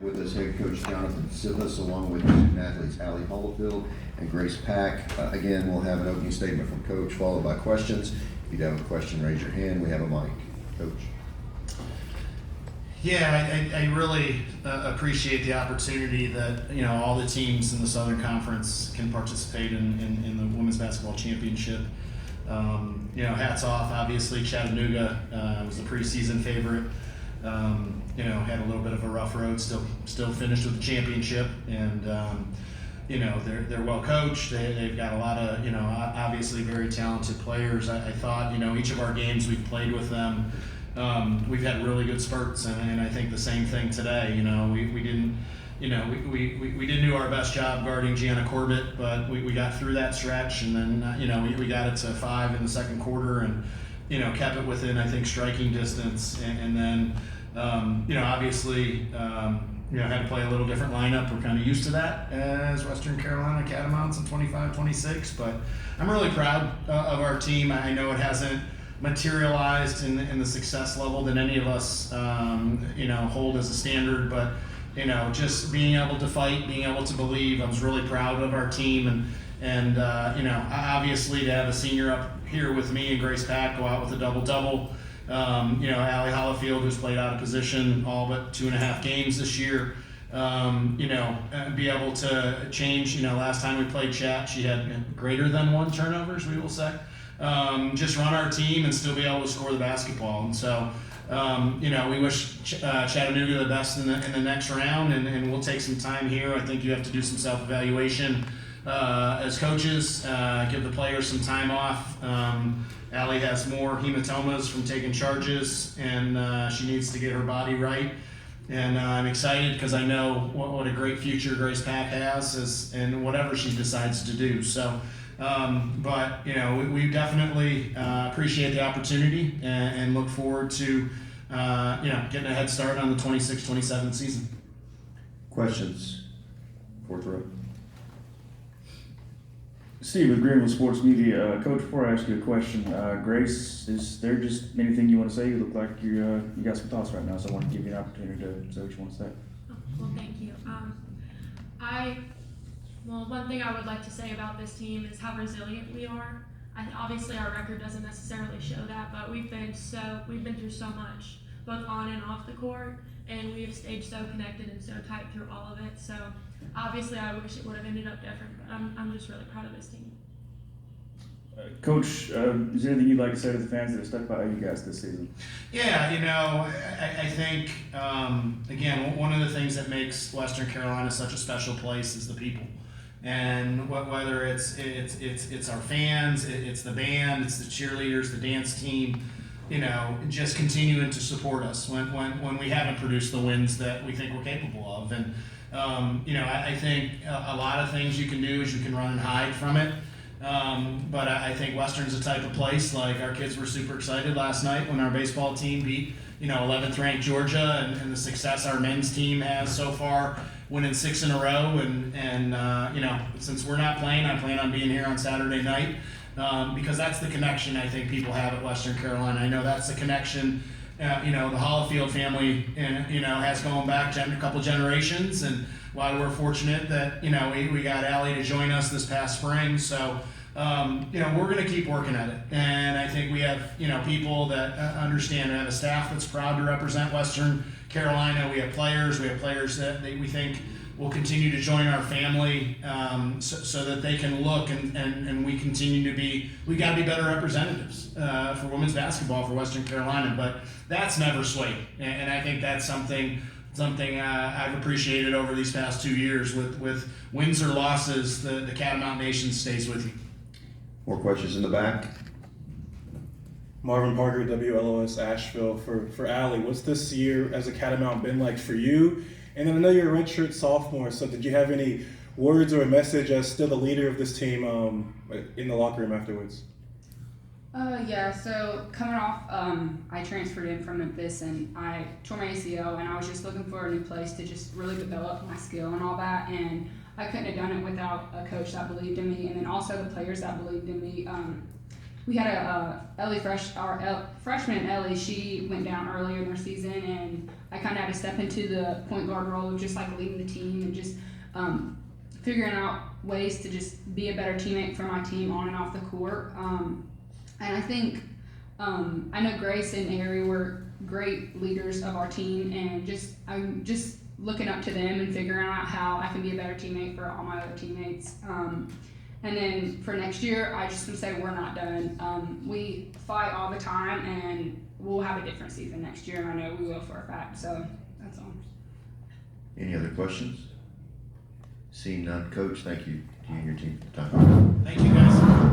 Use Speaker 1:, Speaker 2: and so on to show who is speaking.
Speaker 1: With us, head coach Jonathan Tsipis, along with student athletes Ally Hollifield and Grace Pack. Again, we'll have an opening statement from Coach, followed by questions. If you have a question, raise your hand. We have a mic. Coach.
Speaker 2: Yeah, I really appreciate the opportunity that all the teams in the Southern Conference can participate in the women's basketball championship. Hats off. Obviously, Chattanooga was the preseason favorite. Had a little bit of a rough road. Still finished with the championship, and they're well coached. They've got a lot of obviously very talented players. I thought each of our games we've played with them. We've had really good spurts, and I think the same thing today. We didn't, we didn't do our best job guarding Gianna Corbett, but we got through that stretch, and then we got it to 5 in the second quarter, and kept it within, I think, striking distance, and then obviously had to play a little different lineup. We're kind of used to that as Western Carolina Catamounts in 25-26, but I'm really proud of our team. I know it hasn't materialized in the success level that any of us hold as a standard, but just being able to fight, being able to believe. I was really proud of our team, and obviously to have a senior up here with me and Grace Pack go out with a double-double. Ally Hollifield, who's played out of position all but 2.5 games this year, be able to change. Last time we played Chat, she had greater than 1 turnovers, we will say. Just run our team and still be able to score the basketball. And so, we wish Chattanooga the best in the next round, and we'll take some time here. I think you have to do some self-evaluation as coaches, give the players some time off. Allie has more hematomas from taking charges, and she needs to get her body right. And I'm excited because I know what a great future Grace Pack has and whatever she decides to do. So, but we definitely appreciate the opportunity and look forward to getting a head start on the 26-27 season.
Speaker 1: Questions? Fourth row.
Speaker 3: Steve with Greenville Sports Media. Coach, before I ask you a question, Grace, is there just anything you want to say? You look like you got some thoughts right now, so I want to give you an opportunity to say what you want to say.
Speaker 4: Well, thank you. One thing I would like to say about this team is how resilient we are. Obviously, our record doesn't necessarily show that, but we've been through so much, both on and off the court, and we have stayed so connected and so tight through all of it. So, obviously, I wish it would have ended up different, but I'm just really proud of this team.
Speaker 3: Coach, is there anything you'd like to say to the fans that have stuck by you guys this season?
Speaker 2: Yeah, I think again, one of the things that makes Western Carolina such a special place is the people. And whether it's our fans, it's the band, it's the cheerleaders, the dance team, just continuing to support us when we haven't produced the wins that we think we're capable of. And I think a lot of things you can do is you can run and hide from it. But I think Western's the type of place, like our kids were super excited last night when our baseball team beat 11th ranked Georgia, and the success our men's team has so far, winning 6 in a row, and since we're not playing, I plan on being here on Saturday night, because that's the connection I think people have at Western Carolina. I know that's the connection, the Hollifield family, has going back a couple generations, and why we're fortunate that, we got Allie to join us this past spring. So, we're going to keep working at it. And I think we have, people that understand. We have a staff that's proud to represent Western Carolina. We have players that we think will continue to join our family, so that they can look and we continue to be, we got to be better representatives for women's basketball for Western Carolina. But that's never swayed. And I think that's something I've appreciated over these past 2 years. With wins or losses, the Catamount Nation stays with you.
Speaker 1: More questions in the back?
Speaker 5: Marvin Parker, WLOS Asheville. For Allie, what's this year as a Catamount been like for you? And then I know you're a redshirt sophomore, so did you have any words or a message as still the leader of this team in the locker room afterwards?
Speaker 6: Yeah, so coming off, I transferred in from Memphis and I tore my ACL, and I was just looking for a new place to just really develop my skill and all that, and I couldn't have done it without a coach that believed in me, and then also the players that believed in me. we had our freshman Ellie. She went down earlier in their season, and I kind of had to step into the point guard role of just like leading the team and just figuring out ways to just be a better teammate for my team on and off the court. And I think I know Grace and Ari were great leaders of our team, and I'm just looking up to them and figuring out how I can be a better teammate for all my other teammates. And then for next year, I just want to say we're not done. We fight all the time, and we'll have a different season next year, and I know we will for a fact. So that's all.
Speaker 1: Any other questions? Seeing none, Coach, thank you to you and your team for the time.
Speaker 2: Thank you, guys.